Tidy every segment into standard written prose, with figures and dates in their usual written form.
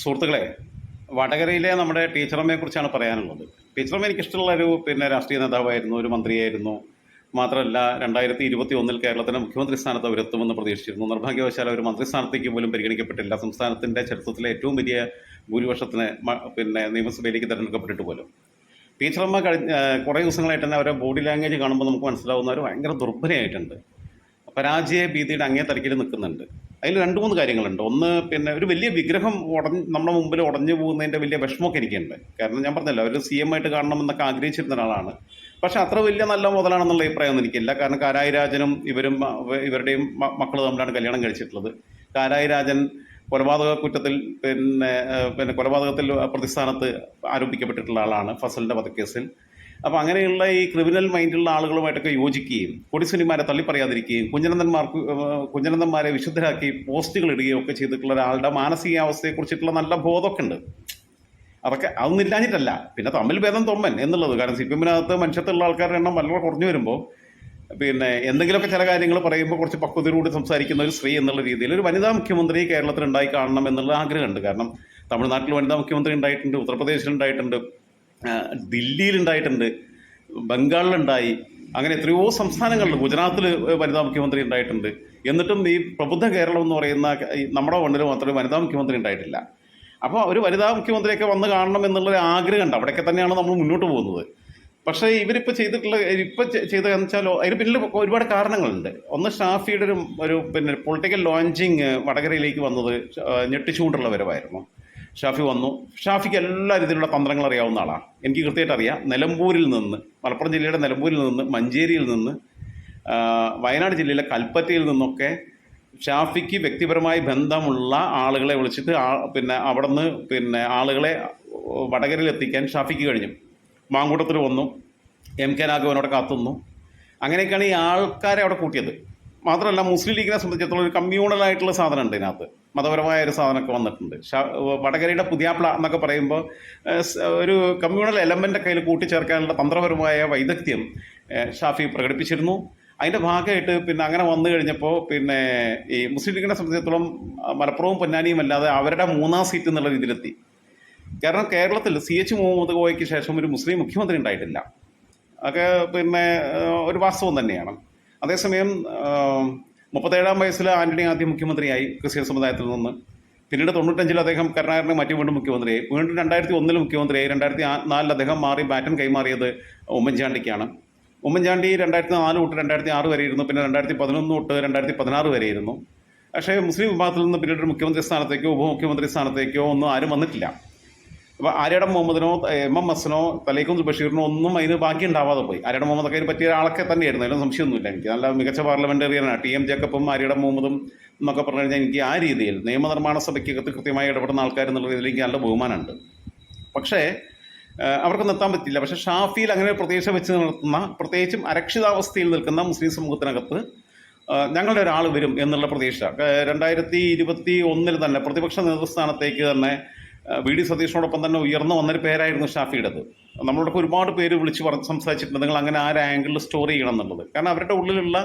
സുഹൃത്തുക്കളെ, വടകരയിലെ നമ്മുടെ ടീച്ചറമ്മയെ കുറിച്ചാണ് പറയാനുള്ളത്. ടീച്ചറമ്മ എനിക്കിഷ്ടമുള്ള ഒരു രാഷ്ട്രീയ നേതാവായിരുന്നു, ഒരു മന്ത്രിയായിരുന്നു. മാത്രമല്ല 2021 കേരളത്തിൻ്റെ മുഖ്യമന്ത്രി സ്ഥാനത്ത് അവരെത്തുമെന്ന് പ്രതീക്ഷിച്ചിരുന്നു. നിർഭാഗ്യവശാൽ അവർ മന്ത്രിസ്ഥാനത്തേക്ക് പോലും പരിഗണിക്കപ്പെട്ടില്ല. സംസ്ഥാനത്തിൻ്റെ ചരിത്രത്തിലെ ഏറ്റവും വലിയ ഭൂരിപക്ഷത്തിന് നിയമസഭയിലേക്ക് തിരഞ്ഞെടുക്കപ്പെട്ടിട്ട് പോലും. ടീച്ചറമ്മ കുറേ ദിവസങ്ങളായിട്ട് തന്നെ അവരുടെ ബോഡി ലാംഗ്വേജ് കാണുമ്പോൾ നമുക്ക് മനസ്സിലാവുന്ന അവർ ഭയങ്കര ദുർബലയായിട്ടുണ്ട്. പരാജയ ഭീതിയുടെ അങ്ങേ തലയ്ക്കിൽ നിൽക്കുന്നുണ്ട്. അതിൽ രണ്ട് മൂന്ന് കാര്യങ്ങളുണ്ട്. ഒന്ന്, ഒരു വലിയ വിഗ്രഹം നമ്മുടെ മുമ്പിൽ ഉടഞ്ഞു പോകുന്നതിൻ്റെ വലിയ വിഷമമൊക്കെ എനിക്കുണ്ട്. കാരണം ഞാൻ പറഞ്ഞല്ലോ, അവർ CM ആയിട്ട് കാണണമെന്നൊക്കെ ആഗ്രഹിച്ചിരുന്ന ഒരാളാണ്. പക്ഷെ അത്ര വലിയ നല്ല മുതലാണെന്നുള്ള അഭിപ്രായമൊന്നും എനിക്കില്ല. കാരണം കാരായി രാജനും ഇവരുടെയും മക്കൾ തമ്മിലാണ് കല്യാണം കഴിച്ചിട്ടുള്ളത്. കാരായി രാജൻ കൊലപാതക കുറ്റത്തിൽ കൊലപാതകത്തിൽ പ്രതിസ്ഥാനത്ത് ആരോപിക്കപ്പെട്ടിട്ടുള്ള ആളാണ്, ഫസലിൻ്റെ വധക്കേസിൽ. അപ്പോൾ അങ്ങനെയുള്ള ഈ ക്രിമിനൽ മൈൻഡുള്ള ആളുകളുമായിട്ടൊക്കെ യോജിക്കുകയും കൊടിസുനിമാരെ തള്ളിപ്പറയാതിരിക്കുകയും കുഞ്ഞനന്ദന്മാരെ വിശുദ്ധരാക്കി പോസ്റ്റുകൾ ഇടുകയും ഒക്കെ ചെയ്തിട്ടുള്ള ഒരാളുടെ മാനസികാവസ്ഥയെക്കുറിച്ചിട്ടുള്ള നല്ല ബോധമൊക്കെ ഉണ്ട്. അതൊന്നും ഇല്ലാഞ്ഞിട്ടല്ല, പിന്നെ തമ്മിൽ ഭേദം തൊമ്മൻ എന്നുള്ളത്. കാരണം CPM-നകത്ത് മനുഷ്യത്തുള്ള ആൾക്കാരുടെ എണ്ണം വളരെ കുറഞ്ഞു വരുമ്പോൾ എന്തെങ്കിലുമൊക്കെ ചില കാര്യങ്ങൾ പറയുമ്പോൾ കുറച്ച് പക്വതയോടുകൂടി സംസാരിക്കുന്ന ഒരു സ്ത്രീ എന്നുള്ള രീതിയിൽ ഒരു വനിതാ മുഖ്യമന്ത്രി കേരളത്തിൽ ഉണ്ടായി കാണണം എന്നുള്ള ആഗ്രഹമുണ്ട്. കാരണം തമിഴ്നാട്ടിൽ വനിതാ മുഖ്യമന്ത്രി ഉണ്ടായിട്ടുണ്ട്, ഉത്തർപ്രദേശിലുണ്ടായിട്ടുണ്ട്, ദില്ലിയിലുണ്ടായിട്ടുണ്ട്, ബംഗാളിലുണ്ടായി, അങ്ങനെ എത്രയോ സംസ്ഥാനങ്ങളിൽ, ഗുജറാത്തിൽ വനിതാ മുഖ്യമന്ത്രി ഉണ്ടായിട്ടുണ്ട്. എന്നിട്ടും ഈ പ്രബുദ്ധ കേരളം എന്ന് പറയുന്ന നമ്മുടെ മണ്ണിൽ മാത്രമേ വനിതാ മുഖ്യമന്ത്രി ഉണ്ടായിട്ടില്ല. അപ്പോൾ ഒരു വനിതാ മുഖ്യമന്ത്രിയൊക്കെ വന്ന് കാണണം എന്നുള്ളൊരു ആഗ്രഹമുണ്ട്. അവിടെയൊക്കെ തന്നെയാണ് നമ്മൾ മുന്നോട്ട് പോകുന്നത്. പക്ഷേ ഇവരിപ്പോൾ ചെയ്തതെന്ന് വെച്ചാൽ അതിന് പിന്നിൽ ഒരുപാട് കാരണങ്ങളുണ്ട്. ഒന്ന്, ഷാഫിയുടെ ഒരു പൊളിറ്റിക്കൽ ലോഞ്ചിങ് വടകരയിലേക്ക് വന്നത് ഞെട്ടിച്ചുകൊണ്ടുള്ള വരവായിരുന്നു. ഷാഫി വന്നു. ഷാഫിക്ക് എല്ലാ രീതിയിലുള്ള തന്ത്രങ്ങൾ അറിയാവുന്ന ആളാണ്. എനിക്ക് കൃത്യമായിട്ട് അറിയാം. നിലമ്പൂരിൽ നിന്ന്, മലപ്പുറം ജില്ലയുടെ നിലമ്പൂരിൽ നിന്ന്, മഞ്ചേരിയിൽ നിന്ന്, വയനാട് ജില്ലയിലെ കൽപ്പറ്റയിൽ നിന്നൊക്കെ ഷാഫിക്ക് വ്യക്തിപരമായി ബന്ധമുള്ള ആളുകളെ വിളിച്ചിട്ട് അവിടെ നിന്ന് ആളുകളെ വടകരയിൽ എത്തിക്കാൻ ഷാഫിക്ക് കഴിഞ്ഞു. മാങ്കൂട്ടത്തിൽ വന്നു, MK രാഘവനോടെ കാത്തുന്നു. അങ്ങനെയൊക്കെയാണ് ഈ ആൾക്കാരെ അവിടെ കൂട്ടിയത്. മാത്രമല്ല, മുസ്ലിം ലീഗിനെ സംബന്ധിച്ചിടത്തോളം ഒരു കമ്മ്യൂണലായിട്ടുള്ള സാധനം ഉണ്ട് ഇതിനകത്ത്, മതപരമായ ഒരു സാധനമൊക്കെ വന്നിട്ടുണ്ട്. വടകരയുടെ പുതിയാപ്ല എന്നൊക്കെ പറയുമ്പോൾ ഒരു കമ്മ്യൂണൽ എലമെൻ്റ് കയ്യിൽ കൂട്ടിച്ചേർക്കാനുള്ള തന്ത്രപരമായ വൈദഗ്ധ്യം ഷാഫി പ്രകടിപ്പിച്ചിരുന്നു. അതിൻ്റെ ഭാഗമായിട്ട് അങ്ങനെ വന്നു കഴിഞ്ഞപ്പോൾ ഈ മുസ്ലിം ലീഗിനെ സംബന്ധിച്ചിടത്തോളം മലപ്പുറവും പൊന്നാനിയും അല്ലാതെ അവരുടെ 3-ാം സീറ്റ് എന്നുള്ള രീതിയിലെത്തി. കാരണം കേരളത്തിൽ CH മുഹമ്മദ് കോയയ്ക്ക് ശേഷം ഒരു മുസ്ലിം മുഖ്യമന്ത്രി ഉണ്ടായിട്ടില്ല. അതൊക്കെ ഒരു വാസ്തവം തന്നെയാണ്. അതേസമയം 37-ാം വയസ്സിൽ ആന്റണി ആദ്യം മുഖ്യമന്ത്രിയായി ക്രിസ്ത്യൻ സമുദായത്തിൽ നിന്ന്. പിന്നീട് 95-ൽ അദ്ദേഹം കരുണാകരനെ മാറ്റി വീണ്ടും മുഖ്യമന്ത്രിയായി. വീണ്ടും 2001-ൽ മുഖ്യമന്ത്രിയായി. 2004-ൽ അദ്ദേഹം ബാറ്റൺ കൈമാറിയത് ഉമ്മൻചാണ്ടിക്കാണ്. ഉമ്മൻചാണ്ടി 2004 തൊട്ട് 2006 വരെ ഇരുന്നു. പിന്നെ 2011 തൊട്ട് 2016 വരെ ഇരുന്നു. പക്ഷേ മുസ്ലിം വിഭാഗത്തിൽ നിന്ന് പിന്നീട് ഒരു മുഖ്യമന്ത്രി സ്ഥാനത്തേക്കോ ഉപമുഖ്യമന്ത്രി സ്ഥാനത്തേക്കോ ഒന്നും ആരും വന്നിട്ടില്ല. അപ്പോൾ ആര്യടം മുഹമ്മദിനോ MMS-നോ തലേക്കുന്നിൽ ബഷീറിനോ ഒന്നും അതിന് ബാക്കി ഉണ്ടാവാതെ പോയി. ആര്യടം മുഹമ്മദൊക്കെ അതിന് പറ്റിയ ആളൊക്കെ തന്നെയായിരുന്നു, അതിലും സംശയമൊന്നുമില്ല. എനിക്ക് നല്ല മികച്ച പാർലമെൻറ്റേറിയനാണ് TM ജേക്കബും ആര്യടം മുഹമ്മദും എന്നൊക്കെ പറഞ്ഞു കഴിഞ്ഞാൽ എനിക്ക് ആ രീതിയിൽ നിയമനിർമ്മാണ സഭയ്ക്കകത്ത് കൃത്യമായി ഇടപെടുന്ന ആൾക്കാർ എന്നുള്ള രീതിയിൽ എനിക്ക് നല്ല ബഹുമാനമുണ്ട്. പക്ഷേ അവർക്കൊന്നും എത്താൻ പറ്റില്ല. പക്ഷേ ഷാഫിയിൽ അങ്ങനെ പ്രതീക്ഷ വെച്ച് നിർത്തുന്ന, പ്രത്യേകിച്ചും അരക്ഷിതാവസ്ഥയിൽ നിൽക്കുന്ന മുസ്ലിം സമൂഹത്തിനകത്ത് ഞങ്ങളുടെ ഒരാൾ വരും എന്നുള്ള പ്രതീക്ഷ 2021-ൽ തന്നെ പ്രതിപക്ഷ നേതൃസ്ഥാനത്തേക്ക് തന്നെ VD സതീഷിനോടൊപ്പം തന്നെ ഉയർന്നു വന്നൊരു പേരായിരുന്നു ഷാഫിയുടേത്. നമ്മളോടൊക്കെ ഒരുപാട് പേര് വിളിച്ച് സംസാരിച്ചിട്ടുണ്ട്, നിങ്ങൾ അങ്ങനെ ആ ആംഗിളിൽ സ്റ്റോർ ചെയ്യണം എന്നുള്ളത്. കാരണം അവരുടെ ഉള്ളിലുള്ള,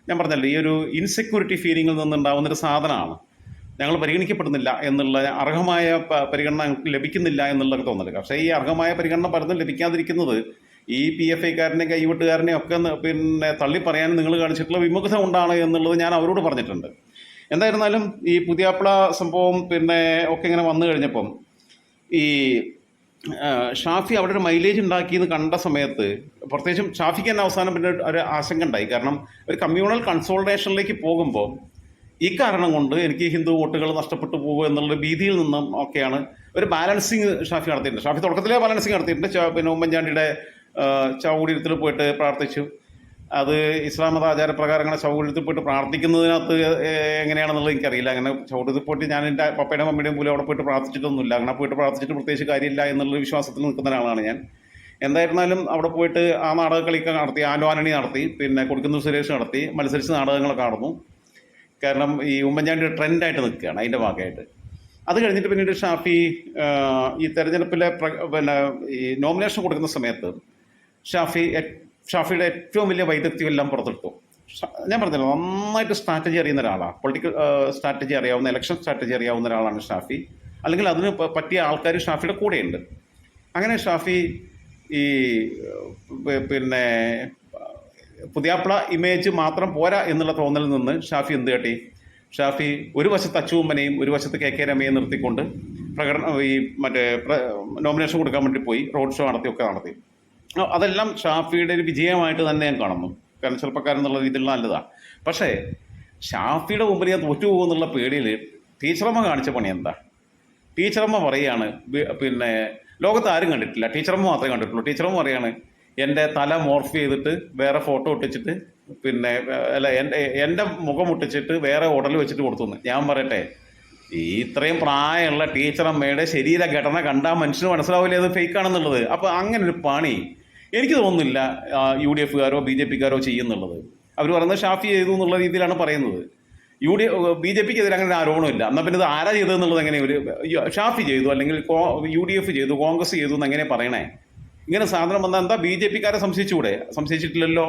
ഞാൻ പറഞ്ഞല്ലോ, ഈ ഒരു ഇൻസെക്യൂരിറ്റി ഫീലിങ്ങിൽ നിന്നുണ്ടാവുന്നൊരു സാധനമാണ് ഞങ്ങൾ പരിഗണിക്കപ്പെടുന്നില്ല എന്നുള്ള, അർഹമായ പരിഗണന ലഭിക്കുന്നില്ല എന്നുള്ളതൊക്കെ തോന്നല്. പക്ഷേ ഈ അർഹമായ പരിഗണന പലതും ലഭിക്കാതിരിക്കുന്നത് ഈ PFI-കാരനെയും കൈവിട്ടുകാരനെയും ഒക്കെ തള്ളി പറയാൻ നിങ്ങൾ കാണിച്ചിട്ടുള്ള വിമുഖത കൊണ്ടാണ് എന്നുള്ളത് ഞാൻ അവരോട് പറഞ്ഞിട്ടുണ്ട്. എന്തായിരുന്നാലും ഈ പുതിയാപ്ല സംഭവം ഒക്കെ ഇങ്ങനെ വന്നു കഴിഞ്ഞപ്പം ഈ ഷാഫി അവിടെ ഒരു മൈലേജ് ഉണ്ടാക്കിയെന്ന് കണ്ട സമയത്ത്, പ്രത്യേകിച്ചും ഷാഫിക്ക് തന്നെ അവസാനം ഒരു ആശങ്ക ഉണ്ടായി. കാരണം ഒരു കമ്മ്യൂണൽ കൺസോൾട്ടേഷനിലേക്ക് പോകുമ്പോൾ ഈ കാരണം കൊണ്ട് എനിക്ക് ഹിന്ദു വോട്ടുകൾ നഷ്ടപ്പെട്ടു പോകും എന്നുള്ള ഭീതിയിൽ നിന്നും ഒക്കെയാണ് ഒരു ബാലൻസിങ് ഷാഫി നടത്തിയിട്ടുണ്ട്. ഷാഫി തുടക്കത്തിലേ ബാലൻസിങ് നടത്തിയിട്ടുണ്ട്. ഉമ്മൻചാണ്ടിയുടെ ചൗകുടീരത്തിൽ പോയിട്ട് പ്രാർത്ഥിച്ചു. അത് ഇസ്ലാം മത ആചാരപ്രകാരം ചൗകുടീരത്തിൽ പോയിട്ട് പ്രാർത്ഥിക്കുന്നതിനകത്ത് എങ്ങനെയാണെന്നുള്ളത് എനിക്കറിയില്ല. അങ്ങനെ ചൗകുടീരത്തിൽ പോയിട്ട് ഞാൻ എൻ്റെ പപ്പയുടെയും മമ്മിയുടെയും പോലും അവിടെ പോയിട്ട് പ്രാർത്ഥിച്ചിട്ടൊന്നുമില്ല. അങ്ങനെ പോയിട്ട് പ്രാർത്ഥിച്ചിട്ട് പ്രത്യേകിച്ച് കാര്യമില്ല എന്നുള്ള വിശ്വാസത്തിൽ നിൽക്കുന്ന ഒരാളാണ് ഞാൻ. എന്തായിരുന്നാലും അവിടെ പോയിട്ട് ആ നാടക കളിയൊക്കെ നടത്തി, ആൻഡ്വാനണി നടത്തി, കൊടുക്കുന്നൂർ സുരേഷ് നടത്തി, മത്സരിച്ച് നാടകങ്ങളൊക്കെ നടന്നു. കാരണം ഈ ഉമ്മൻചാണ്ടിയുടെ ട്രെൻഡായിട്ട് നിൽക്കുകയാണ് അതിൻ്റെ ഭാഗമായിട്ട്. അത് കഴിഞ്ഞിട്ട് പിന്നീട് ഷാഫി ഈ തെരഞ്ഞെടുപ്പിലെ ഈ നോമിനേഷൻ കൊടുക്കുന്ന സമയത്ത് ഷാഫിയുടെ ഏറ്റവും വലിയ വൈദഗ്ധ്യം എല്ലാം പുറത്തെടുത്തു. ഞാൻ പറഞ്ഞല്ലോ, നന്നായിട്ട് സ്ട്രാറ്റജി അറിയുന്ന ഒരാളാണ്. പൊളിറ്റിക്കൽ സ്ട്രാറ്റജി അറിയാവുന്ന, ഇലക്ഷൻ സ്ട്രാറ്റജി അറിയാവുന്ന ഒരാളാണ് ഷാഫി. അല്ലെങ്കിൽ അതിന് പറ്റിയ ആൾക്കാർ ഷാഫിയുടെ കൂടെയുണ്ട്. അങ്ങനെ ഷാഫി ഈ പിന്നെ പുതിയാപ്ല ഇമേജ് മാത്രം പോരാ എന്നുള്ള തോന്നലിൽ നിന്ന് ഷാഫി എന്ത് കാട്ടി? ഷാഫി ഒരു വശത്ത് അച്ചുമ്മനെയും ഒരു വശത്ത് കെ രമയെ നിർത്തിക്കൊണ്ട് ഈ നോമിനേഷൻ കൊടുക്കാൻ വേണ്ടി പോയി, റോഡ് ഷോ നടത്തിയൊക്കെ നടത്തി. അതെല്ലാം ഷാഫിയുടെ ഒരു വിജയമായിട്ട് തന്നെ ഞാൻ കാണുന്നു. കാരണം ചെറുപ്പക്കാരെന്നുള്ള രീതിയിലുള്ള നല്ലതാണ്. പക്ഷേ ഷാഫിയുടെ മുമ്പിൽ ഞാൻ തോറ്റു പോകുന്നുള്ള പേടിയിൽ ടീച്ചറമ്മ കാണിച്ച പണി എന്താ? ടീച്ചറമ്മ പറയുകയാണ്, പിന്നെ ലോകത്ത് ആരും കണ്ടിട്ടില്ല, ടീച്ചറമ്മ മാത്രമേ കണ്ടിട്ടുള്ളൂ. ടീച്ചറമ്മ പറയാണ്, എൻ്റെ തല മോർഫ് ചെയ്തിട്ട് വേറെ ഫോട്ടോ ഒട്ടിച്ചിട്ട് പിന്നെ അല്ല എൻ്റെ മുഖം ഒട്ടിച്ചിട്ട് വേറെ ഉടൽ വെച്ചിട്ട് കൊടുത്തു. ഞാൻ പറയട്ടെ, ഈ ഇത്രയും പ്രായമുള്ള ടീച്ചറമ്മയുടെ ശരീരഘടന കണ്ടാൽ മനുഷ്യന് മനസ്സിലാവില്ലേ അത് ഫേക്കാണെന്നുള്ളത്. അപ്പോൾ അങ്ങനെ ഒരു പണി എനിക്ക് തോന്നുന്നില്ല UDFകാരോ BJPക്കാരോ ചെയ്യുന്നുള്ളത്. അവർ പറയുന്നത് ഷാഫി ചെയ്തു എന്നുള്ള രീതിയിലാണ് പറയുന്നത്. BJPക്കെതിരെ അങ്ങനെ ഒരു ആരോപണമില്ല. എന്നാൽ പിന്നെ ഇത് ആരാ ചെയ്തതെന്നുള്ളത് എങ്ങനെ ഒരു ഷാഫി ചെയ്തു അല്ലെങ്കിൽ UDF ചെയ്തു, കോൺഗ്രസ് ചെയ്തു എന്ന് എങ്ങനെ പറയണേ? ഇങ്ങനെ സാധനം വന്നാൽ എന്താ BJPക്കാരെ സംശയിച്ചുകൂടെ? സംശയിച്ചിട്ടില്ലല്ലോ.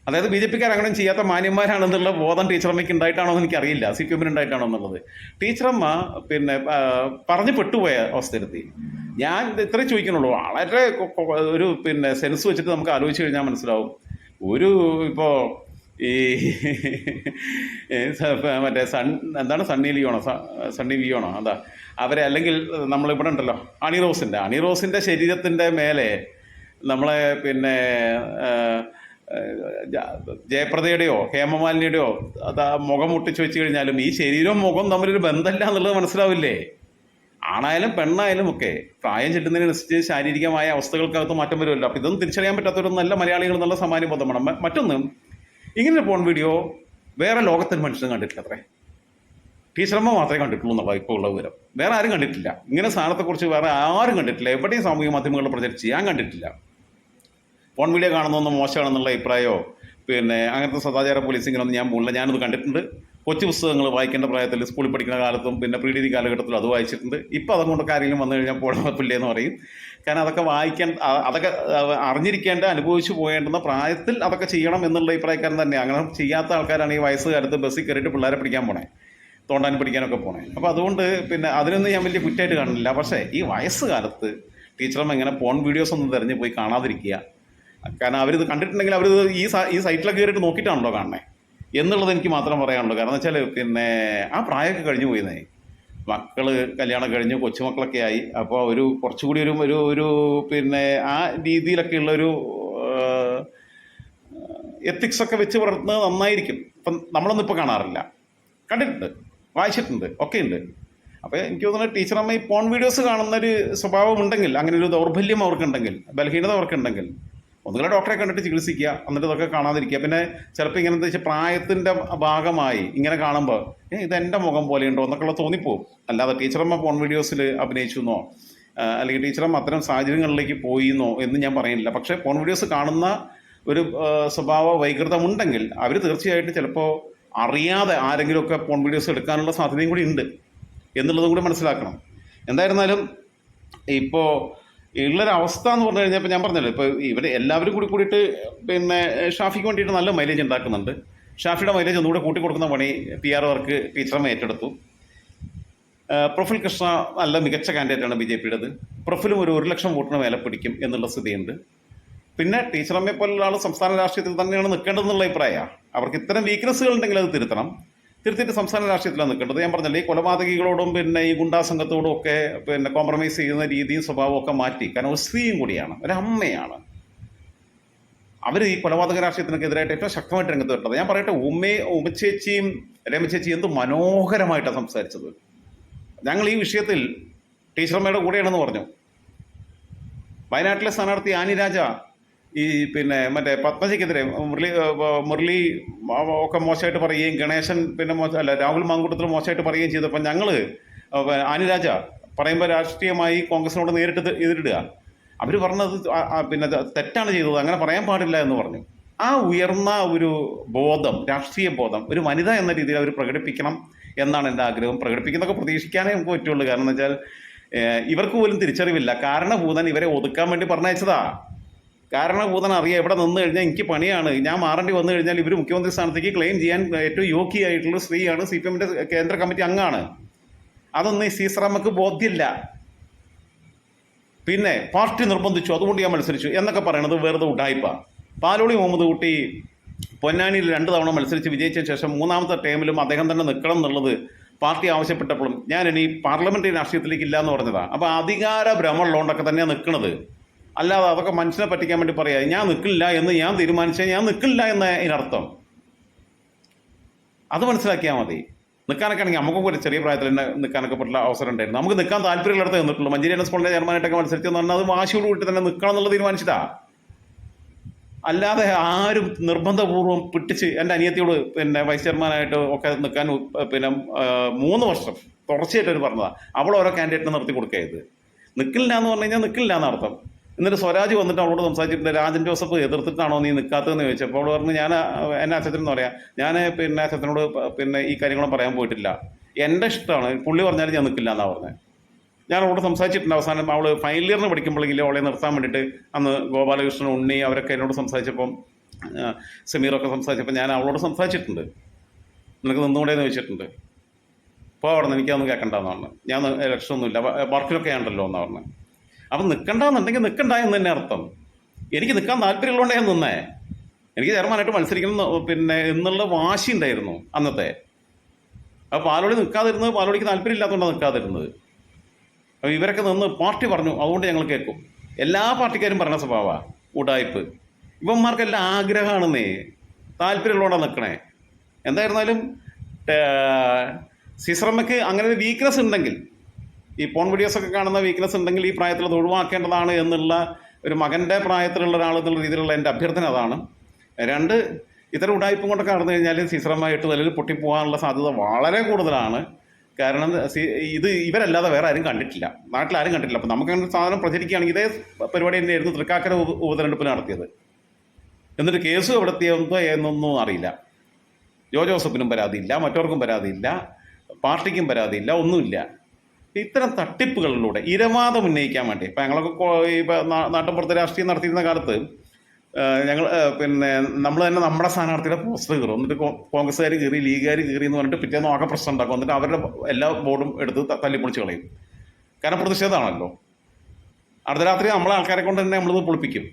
അതായത് BJPക്കാർ അങ്ങനെ ചെയ്യാത്ത മാന്യന്മാരാണെന്നുള്ള ബോധം ടീച്ചറമ്മയ്ക്ക് ഉണ്ടായിട്ടാണോ എന്ന് എനിക്കറിയില്ല, CPM ഉണ്ടായിട്ടാണോ എന്നുള്ളത്. ടീച്ചറമ്മ പിന്നെ പറഞ്ഞു പെട്ടുപോയ അവസ്ഥയിലെത്തി. ഞാൻ ഇത്രയും ചോദിക്കുന്നുള്ളൂ, വളരെ ഒരു പിന്നെ സെൻസ് വെച്ചിട്ട് നമുക്ക് ആലോചിച്ച് കഴിഞ്ഞാൽ മനസ്സിലാവും. ഇപ്പോൾ ഈ മറ്റേ എന്താണ് സണ്ണി ലിയോണോ അതാ അവരെ, അല്ലെങ്കിൽ നമ്മളിവിടെ ഉണ്ടല്ലോ അണിറോസിൻ്റെ ശരീരത്തിൻ്റെ മേലെ നമ്മളെ പിന്നെ ജയപ്രദയുടെയോ ഹേമമാലിനിയുടെയോ അതാ മുഖം മുട്ടിച്ച് വെച്ച് കഴിഞ്ഞാലും ഈ ശരീരവും മുഖം തമ്മിലൊരു ബന്ധമില്ല എന്നുള്ളത് മനസ്സിലാവില്ലേ? ആണായാലും പെണ്ണായാലും ഒക്കെ പ്രായം ചെല്ലുന്നതിനനുസരിച്ച് ശാരീരികമായ അവസ്ഥകൾക്കകത്ത് മാറ്റം വരുമല്ലോ. അപ്പോൾ ഇതൊന്നും തിരിച്ചറിയാൻ പറ്റാത്തൊരു നല്ല മലയാളികൾ എന്നുള്ള സാമാന്യ ബോധം വേണം. മറ്റൊന്നും ഇങ്ങനെ പോൺ വീഡിയോ വേറെ ലോകത്തിന് മനുഷ്യനും കണ്ടിട്ടില്ല. അത്രേ ടീച്ചറമ്മ മാത്രമേ കണ്ടിട്ടുള്ളൂ എന്നുള്ള ഇപ്പോൾ ഉള്ള വിവരം. വേറെ ആരും കണ്ടിട്ടില്ല. ഇങ്ങനെ സാധനത്തെക്കുറിച്ച് വേറെ ആരും കണ്ടിട്ടില്ല. എവിടെയും സാമൂഹിക മാധ്യമങ്ങളിൽ പ്രചരിച്ച് ഞാൻ കണ്ടിട്ടില്ല. ഫോൺ വീഡിയോ കാണുന്നതൊന്നും മോശമാണെന്നുള്ള അഭിപ്രായമോ പിന്നെ അങ്ങനത്തെ സദാചാര പോലീസിങ്ങിനൊന്നും ഞാൻ പോകില്ല. ഞാനത് കണ്ടിട്ടുണ്ട്. കൊച്ചു പുസ്തകങ്ങൾ വായിക്കേണ്ട പ്രായത്തിൽ സ്കൂളിൽ പഠിക്കുന്ന കാലത്തും പിന്നെ പ്രീഡിഗ്രി കാലഘട്ടത്തിലും അത് വായിച്ചിട്ടുണ്ട്. ഇപ്പോൾ അതുകൊണ്ടൊക്കെ ആരെങ്കിലും വന്നു കഴിഞ്ഞാൽ പോടപ്പില്ലേന്ന് പറയും. കാരണം അതൊക്കെ അതൊക്കെ അറിഞ്ഞിരിക്കേണ്ട, അനുഭവിച്ചു പോകേണ്ടുന്ന പ്രായത്തിൽ അതൊക്കെ ചെയ്യണം എന്നുള്ള അഭിപ്രായക്കാരൻ തന്നെ. അങ്ങനെ ചെയ്യാത്ത ആൾക്കാരാണ് ഈ വയസ്സുകാലത്ത് ബസ്സിൽ കയറിയിട്ട് പിള്ളേരെ പിടിക്കാൻ പോണേ, തോണ്ടാൻ പിടിക്കാനൊക്കെ പോണേ. അപ്പോൾ അതുകൊണ്ട് പിന്നെ അതിനൊന്നും ഞാൻ വലിയ കുറ്റമായിട്ട് കാണില്ല. പക്ഷേ ഈ വയസ്സുകാലത്ത് ടീച്ചറമ്മ ഇങ്ങനെ പോൺ വീഡിയോസ് ഒന്നും തിരഞ്ഞു പോയി കാണാതിരിക്കുക. കാരണം അവരിത് കണ്ടിട്ടുണ്ടെങ്കിൽ അവരിത് ഈ സൈറ്റിലൊക്കെ കയറിയിട്ട് നോക്കിയിട്ടാണല്ലോ കാണണേ എന്നുള്ളത് എനിക്ക് മാത്രം പറയാനുള്ളൂ. കാരണം എന്ന് വെച്ചാൽ പിന്നെ ആ പ്രായമൊക്കെ കഴിഞ്ഞു പോയിരുന്നേ, മക്കൾ കല്യാണം കഴിഞ്ഞു, കൊച്ചുമക്കളൊക്കെ ആയി. അപ്പോൾ കുറച്ചുകൂടി ഒരു പിന്നെ ആ രീതിയിലൊക്കെയുള്ളൊരു എത്തിക്സൊക്കെ വെച്ച് പുലർത്തുന്നത് നന്നായിരിക്കും. ഇപ്പം നമ്മളൊന്നും ഇപ്പോൾ കാണാറില്ല, കണ്ടിട്ടുണ്ട്, വായിച്ചിട്ടുണ്ട്, ഒക്കെ ഉണ്ട്. അപ്പോൾ എനിക്ക് തോന്നുന്നത് ടീച്ചറമ്മ ഈ പോൺ വീഡിയോസ് കാണുന്നൊരു സ്വഭാവം ഉണ്ടെങ്കിൽ, അങ്ങനെ ഒരു ദൗർബല്യം അവർക്കുണ്ടെങ്കിൽ, ബലഹീനത അവർക്കുണ്ടെങ്കിൽ ഒന്നുകിൽ ഡോക്ടറെ കണ്ടിട്ട് ചികിത്സിക്കുക, എന്നിട്ട് ഇതൊക്കെ കാണാതിരിക്കുക. പിന്നെ ചിലപ്പോൾ ഇങ്ങനെ എന്താ വെച്ചാൽ പ്രായത്തിൻ്റെ ഭാഗമായി ഇങ്ങനെ കാണുമ്പോൾ ഇതെൻ്റെ മുഖം പോലെയുണ്ടോ എന്നൊക്കെയുള്ള തോന്നിപ്പോവും. അല്ലാതെ ടീച്ചറമ്മ പോൺ വീഡിയോസിൽ അഭിനയിച്ചു എന്നോ അല്ലെങ്കിൽ ടീച്ചറമ്മ അത്തരം സാഹചര്യങ്ങളിലേക്ക് പോയിന്നോ എന്ന് ഞാൻ പറയുന്നില്ല. പക്ഷേ പോൺ വീഡിയോസ് കാണുന്ന ഒരു സ്വഭാവ വൈകൃതമുണ്ടെങ്കിൽ അവർ തീർച്ചയായിട്ടും ചിലപ്പോൾ അറിയാതെ ആരെങ്കിലുമൊക്കെ പോൺ വീഡിയോസ് എടുക്കാനുള്ള സാധ്യതയും കൂടി ഉണ്ട് എന്നുള്ളതും കൂടി മനസ്സിലാക്കണം. എന്തായിരുന്നാലും ഇപ്പോൾ ഉള്ളൊരവസ്ഥ എന്ന് പറഞ്ഞു കഴിഞ്ഞാൽ, ഇപ്പോൾ ഞാൻ പറഞ്ഞല്ലോ, ഇപ്പോൾ ഇവർ എല്ലാവരും കൂടിയിട്ട് പിന്നെ ഷാഫിക്ക് വേണ്ടിയിട്ട് നല്ല മൈലേജ് ഉണ്ടാക്കുന്നുണ്ട്. ഷാഫിയുടെ മൈലേജ് ഒന്നുകൂടെ കൂട്ടിക്കൊടുക്കുന്ന പണി PR വർക്ക് ടീച്ചറമ്മ ഏറ്റെടുത്തു. പ്രഫുൽ കൃഷ്ണ നല്ല മികച്ച കാൻഡിഡേറ്റാണ് BJPയുടേത്. പ്രഫുലും ഒരു 1 ലക്ഷം വോട്ടിന് മേലെ പിടിക്കും എന്നുള്ള സ്ഥിതിയുണ്ട്. പിന്നെ ടീച്ചറമ്മയെ പോലുള്ള ആൾ സംസ്ഥാന രാഷ്ട്രീയത്തിൽ തന്നെയാണ് നിൽക്കേണ്ടതെന്നുള്ള അഭിപ്രായമാണ്. അവർക്ക് ഇത്തരം വീക്ക്നെസ്സുകൾ ഉണ്ടെങ്കിൽ അത് തിരുത്തിയിട്ട് സംസ്ഥാന രാഷ്ട്രീയത്തിലാണ് നിൽക്കേണ്ടത്. ഞാൻ പറഞ്ഞില്ലേ, ഈ കൊലപാതകികളോടും പിന്നെ ഈ ഗുണ്ടാ സംഘത്തോടും ഒക്കെ പിന്നെ കോംപ്രമൈസ് ചെയ്യുന്ന രീതിയും സ്വഭാവവും ഒക്കെ മാറ്റി. കാരണം ഒരു സ്ത്രീയും കൂടിയാണ്, ഒരമ്മയാണ്. അവർ ഈ കൊലപാതക രാഷ്ട്രീയത്തിനെതിരായിട്ട് ഏറ്റവും ശക്തമായിട്ട് രംഗത്ത് വരുന്നത്. ഞാൻ പറയട്ടെ, ഉമ്മച്ചേച്ചിയും രമചേച്ചിയും എന്ത് മനോഹരമായിട്ടാണ് സംസാരിച്ചത്. ഞങ്ങൾ ഈ വിഷയത്തിൽ ടീച്ചറമ്മയുടെ കൂടെയാണെന്ന് പറഞ്ഞു. വയനാട്ടിലെ സ്ഥാനാർത്ഥി ആനി രാജ ഈ പിന്നെ മറ്റേ പത്മജിക്കെതിരെ മുരളി ഒക്കെ മോശമായിട്ട് പറയുകയും ഗണേശൻ പിന്നെ രാഹുൽ മാങ്കൂട്ടത്തിൽ മോശമായിട്ട് പറയുകയും ചെയ്തപ്പോൾ ഞങ്ങൾ ആനി രാജ പറയുമ്പോൾ രാഷ്ട്രീയമായി കോൺഗ്രസിനോട് നേരിട്ട് എതിരിടുക. അവർ പറഞ്ഞത് പിന്നെ തെറ്റാണ് ചെയ്തത്, അങ്ങനെ പറയാൻ പാടില്ല എന്ന് പറഞ്ഞു. ആ ഉയർന്ന ഒരു ബോധം, രാഷ്ട്രീയ ബോധം ഒരു വനിത എന്ന രീതിയിൽ അവർ പ്രകടിപ്പിക്കണം എന്നാണ് എൻ്റെ ആഗ്രഹം. പ്രകടിപ്പിക്കുന്നതൊക്കെ പ്രതീക്ഷിക്കാനേ നമുക്ക് പറ്റുള്ളൂ. കാരണം എന്ന് വെച്ചാൽ ഇവർക്ക് പോലും തിരിച്ചറിവില്ല. കാരണഭൂതൻ ഇവരെ ഒതുക്കാൻ വേണ്ടി പറഞ്ഞയച്ചതാ. കാരണഭൂതൻ അറിയാം, ഇവിടെ നിന്ന് കഴിഞ്ഞാൽ എനിക്ക് പണിയാണ്, ഞാൻ മാറേണ്ടി വന്നു കഴിഞ്ഞാൽ ഇവർ മുഖ്യമന്ത്രി സ്ഥാനത്തേക്ക് ക്ലെയിം ചെയ്യാൻ ഏറ്റവും യോഗ്യയായിട്ടുള്ള സ്ത്രീയാണ്, CPMന്റെ കേന്ദ്ര കമ്മിറ്റി അംഗമാണ്. അതൊന്നും ഈ സീസറമ്മക്ക് ബോധ്യമില്ല. പിന്നെ പാർട്ടി നിർബന്ധിച്ചു അതുകൊണ്ട് ഞാൻ മത്സരിച്ചു എന്നൊക്കെ പറയണത് വെറുതെ ഉഡായിപ്പാ. പാലോളി മുഹമ്മദ് കുട്ടി പൊന്നാനിയിൽ 2 തവണ മത്സരിച്ച് വിജയിച്ചതിന് ശേഷം 3ാമത്തെ ടൈമിലും അദ്ദേഹം തന്നെ നിൽക്കണം എന്നുള്ളത് പാർട്ടി ആവശ്യപ്പെട്ടപ്പോഴും ഞാൻ ഇനി പാർലമെന്ററി രാഷ്ട്രീയത്തിലേക്ക് ഇല്ല എന്ന് പറഞ്ഞതാണ്. അപ്പോൾ അധികാര ഭ്രമമുള്ളതുകൊണ്ടൊക്കെ തന്നെയാണ് നിൽക്കുന്നത്. അല്ലാതെ അതൊക്കെ മനുഷ്യനെ പറ്റിക്കാൻ വേണ്ടി പറയാം ഞാൻ നിൽക്കില്ല എന്ന് ഞാൻ തീരുമാനിച്ചാൽ ഞാൻ നിൽക്കില്ല എന്ന ഇതിനർത്ഥം. അത് മനസ്സിലാക്കിയാൽ മതി. നിൽക്കാനൊക്കെ ആണെങ്കിൽ നമുക്കും ഒരു ചെറിയ പ്രായത്തിൽ തന്നെ നിൽക്കാനൊക്കെ പറ്റുള്ള അവസരം ഉണ്ടായിരുന്നു. നമുക്ക് നിൽക്കാൻ താല്പര്യമുള്ളിടത്ത് നിന്നിട്ടുള്ളൂ. മഞ്ചേരി എൻ എസ് കോളേജിലെ ചെയർമാനായിട്ടൊക്കെ മത്സരിച്ചെന്ന് പറഞ്ഞാൽ അത് വാശിയോട് കൂട്ടി തന്നെ നിൽക്കണം എന്നുള്ളത് തീരുമാനിച്ചതാ. അല്ലാതെ ആരും നിർബന്ധപൂർവ്വം പിടിച്ച് എൻ്റെ അനിയത്തിയോട് പിന്നെ വൈസ് ചെയർമാനായിട്ട് ഒക്കെ നിൽക്കാൻ 3 വർഷം തുടർച്ചയായിട്ട് അവർ പറഞ്ഞതാണ്. അവൾ ഓരോ കാൻഡിഡേറ്റിനെ നിർത്തി കൊടുക്കരുത്. നിൽക്കില്ല എന്ന് പറഞ്ഞു കഴിഞ്ഞാൽ നിൽക്കില്ല എന്നർത്ഥം. എന്നിട്ട് സ്വരാജ് വന്നിട്ട് അവളോട് സംസാരിച്ചിട്ടുണ്ട്. രാജൻ ജോസഫ് എതിർത്തിട്ടാണോ നീ നിൽക്കാത്തതെന്ന് ചോദിച്ചപ്പോൾ അവൾ പറഞ്ഞു ഞാൻ എന്നെ അച്ഛനെന്ന് പറയാം ഞാൻ അച്ഛനോട് ഈ കാര്യങ്ങളും പറയാൻ പോയിട്ടില്ല, എൻ്റെ ഇഷ്ടമാണ്, പുള്ളി പറഞ്ഞാലും ഞാൻ നിൽക്കില്ല എന്നാണ് പറഞ്ഞത്. ഞാൻ അവളോട് സംസാരിച്ചിട്ടുണ്ട്. അവസാനം അവൾ ഫൈനൽ ഇയറിന് പഠിക്കുമ്പോഴെങ്കിലും അവളെ നിർത്താൻ വേണ്ടിയിട്ട് അന്ന് ഗോപാലകൃഷ്ണൻ, ഉണ്ണി അവരൊക്കെ എന്നോട് സംസാരിച്ചപ്പം സമീറൊക്കെ സംസാരിച്ചപ്പോൾ ഞാൻ അവളോട് സംസാരിച്ചിട്ടുണ്ട്. നിനക്ക് നിന്നുകൂടെയെന്ന് ചോദിച്ചിട്ടുണ്ട്. അപ്പോൾ അവിടെ നിന്ന് എനിക്കതൊന്നും കേൾക്കണ്ടെന്ന് പറഞ്ഞു. ഞാൻ ഇലക്ഷനൊന്നുമില്ല വർക്കിലൊക്കെ ആണല്ലോ എന്നാണ് പറഞ്ഞത്. അപ്പം നിൽക്കണ്ടെന്നുണ്ടെങ്കിൽ നിൽക്കണ്ട എന്ന് തന്നെ അർത്ഥം. എനിക്ക് നിൽക്കാൻ താല്പര്യമുള്ളതുകൊണ്ട് ഞാൻ നിന്നേ. എനിക്ക് ചെയർമാനായിട്ട് മത്സരിക്കണം എന്നുള്ള വാശി ഉണ്ടായിരുന്നു അന്നത്തെ. അപ്പോൾ പാലോളി നിൽക്കാതിരുന്നത് പാലോളിക്ക് താല്പര്യമില്ലാത്തതുകൊണ്ടാണ് നിൽക്കാതിരുന്നത്. അപ്പോൾ ഇവരൊക്കെ നിന്ന് പാർട്ടി പറഞ്ഞു അതുകൊണ്ട് ഞങ്ങൾ കേൾക്കും. എല്ലാ പാർട്ടിക്കാരും പറഞ്ഞ സ്വഭാവമാണ് ഉഡായിപ്പ്. ഇവന്മാർക്കെല്ലാം ആഗ്രഹമാണെന്നേ, താല്പര്യമുള്ളതുകൊണ്ടാണ് നിൽക്കണേ. എന്തായിരുന്നാലും സീസറമ്മയ്ക്ക് അങ്ങനെ ഒരു വീക്ക്നെസ് ഉണ്ടെങ്കിൽ, ഈ പോൺ വീഡിയോസൊക്കെ കാണുന്ന വീക്ക്നെസ് ഉണ്ടെങ്കിൽ ഈ പ്രായത്തിൽ അത് ഒഴിവാക്കേണ്ടതാണ് എന്നുള്ള ഒരു മകൻ്റെ പ്രായത്തിലുള്ള ഒരാൾ എന്നുള്ള രീതിയിലുള്ള എൻ്റെ അഭ്യർത്ഥന അതാണ്. 2, ഇത്തരം ഉഡായിപ്പും കൊണ്ടൊക്കെ നടന്നു കഴിഞ്ഞാൽ സീസറമ്മ 8 നിലയിൽ പൊട്ടിപ്പോകാനുള്ള സാധ്യത വളരെ കൂടുതലാണ്. കാരണം ഇത് ഇവരല്ലാതെ വേറെ ആരും കണ്ടിട്ടില്ല, നാട്ടിലാരും കണ്ടിട്ടില്ല. അപ്പം നമുക്ക് അങ്ങനെ സാധനം പ്രചരിക്കുകയാണെങ്കിൽ ഇതേ പരിപാടി തന്നെയായിരുന്നു തൃക്കാക്കര ഉപതെരഞ്ഞെടുപ്പിന് നടത്തിയത്. എന്നിട്ട് കേസ് എവിടെത്തിയെന്തോ എന്നൊന്നും അറിയില്ല. ജോസഫിനും പരാതിയില്ല, മറ്റവർക്കും പരാതിയില്ല, പാർട്ടിക്കും പരാതിയില്ല, ഒന്നുമില്ല. ഇത്തരം തട്ടിപ്പുകളിലൂടെ ഇരവാദം ഉന്നയിക്കാൻ വേണ്ടി ഇപ്പം ഞങ്ങളൊക്കെ നാട്ടിൻപുറത്ത് രാഷ്ട്രീയം നടത്തിയിരുന്ന കാലത്ത് ഞങ്ങൾ നമ്മൾ തന്നെ നമ്മുടെ സ്ഥാനാർത്ഥിയുടെ പോസ്റ്റർ കീറും. എന്നിട്ട് കോൺഗ്രസ്സുകാർ കീറി, ലീഗുകാർ കീറി എന്ന് പറഞ്ഞിട്ട് പിറ്റേന്ന് ആകെ പ്രശ്നം ഉണ്ടാക്കും. എന്നിട്ട് അവരുടെ എല്ലാ ബോർഡും എടുത്ത് തല്ലിപ്പൊളിച്ച് കളയും. കാരണം പ്രതിഷേധമാണല്ലോ. അർദ്ധരാത്രി നമ്മളെ ആൾക്കാരെ കൊണ്ട് തന്നെ നമ്മളിത് പൊളിപ്പിക്കും.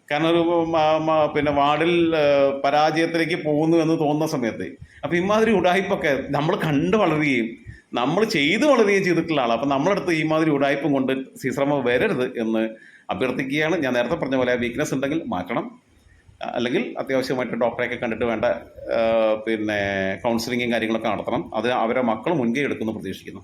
കാരണം ഒരു വാർഡിൽ പരാജയത്തിലേക്ക് പോകുന്നു എന്ന് തോന്നുന്ന സമയത്ത്. അപ്പോൾ ഇമാതിരി ഉഡായിപ്പൊക്കെ നമ്മൾ കണ്ട് വളരുകയും നമ്മൾ ചെയ്ത് വളരുകയും ചെയ്തിട്ടുള്ള ആളാണ്. അപ്പം നമ്മളടുത്ത് ഇമാതിരി ഉഡായിപ്പും കൊണ്ട് സീസറമ്മ വരരുത് എന്ന് അഭ്യർത്ഥിക്കുകയാണ്. ഞാൻ നേരത്തെ പറഞ്ഞ പോലെ വീക്ക്നെസ് ഉണ്ടെങ്കിൽ മാറ്റണം. അല്ലെങ്കിൽ അത്യാവശ്യമായിട്ട് ഡോക്ടറെയൊക്കെ കണ്ടിട്ട് വേണ്ട കൗൺസിലിങ്ങും കാര്യങ്ങളൊക്കെ നടത്തണം. അത് അവരെ മക്കൾ മുൻകൈ എടുക്കുമെന്ന് പ്രതീക്ഷിക്കുന്നു.